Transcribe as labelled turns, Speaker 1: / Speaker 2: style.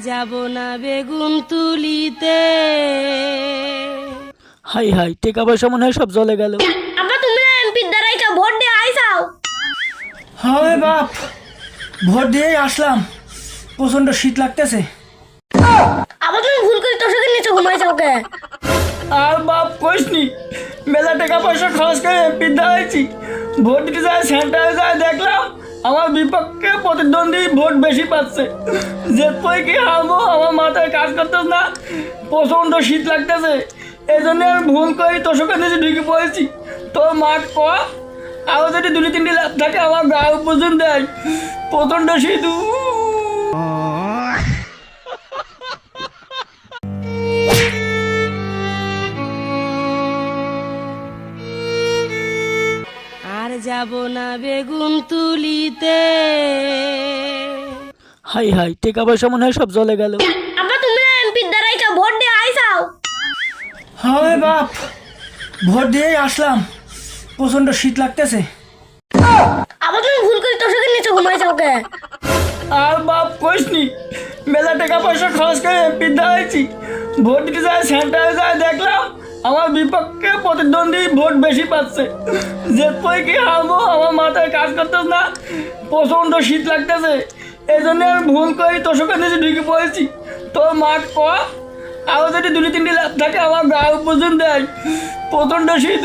Speaker 1: যাব না বেগুন তুলিতে।
Speaker 2: হাই হাই, টাকা পয়সা মনে হয় সব জলে গেল।
Speaker 1: আব্বা তুমি এমপির দ্বারাই ভোট দিয়ে আইসাও।
Speaker 2: হয় বাপ, ভোট দিয়ে আসলাম, প্রচন্ড শীত লাগতেছে।
Speaker 1: আবার তুমি ভুল করে তোষকের নিচে ঘুমাইছাও কে?
Speaker 2: আর বাপ কইসনি, মেলা টাকা পয়সা খরচ করে এমপি দাঁড়াইছি, ভোট দিতে যায় সেন্টারে যায় দেখলাম আমার বিপক্ষে প্রতিদ্বন্দ্বী ভোট বেশি পাচ্ছে। যে তুই কি হারবো আমার মাথায় কাজ করতেছ না, প্রচন্ড শীত লাগতেছে, এই জন্য আমি ভুল করে তোষকের নিচে ঢুকে পড়েছি। তোর মাঠ কর, আরও যদি 2-3টি লাভ থাকে আমার গায়ে পর্যন্ত দেয়, প্রচন্ড শীত।
Speaker 1: আর যাব না বেগুন তুলিতে।
Speaker 2: হাই হাই, টাকা পয়সা মনে হয় সব জলে গেল।
Speaker 1: আব্বা তুমি এমপির দ্বারাই ভোট দিয়ে আইসাও।
Speaker 2: হয় বাপ, ভোট দিয়ে আসলাম, প্রচন্ড শীত লাগতেছে।
Speaker 1: আবার তুমি ভুল করে তোষকের নিচে ঘুমাইছাও কে?
Speaker 2: আর বাপ কইসনি, মেলা টাকা পয়সা খরচ করে এমপি দাঁড়াইছি, ভোট দিতে যায় সেন্টারে যায় দেখলাম আমার বিপক্ষে প্রতিদ্বন্দ্বী ভোট বেশি পাচ্ছে। যে তুই কি হারবো আমার মাথায় কাজ করতেছ না, প্রচন্ড শীত লাগতেছে, এই জন্য আমি ভুল করে তোষকের নিচে ঢুকে পড়েছি। তোর মাঠ কর, আরও যদি 2-3টি লাভ থাকে আমার গায়ে পর্যন্ত দেয়, প্রচন্ড শীত।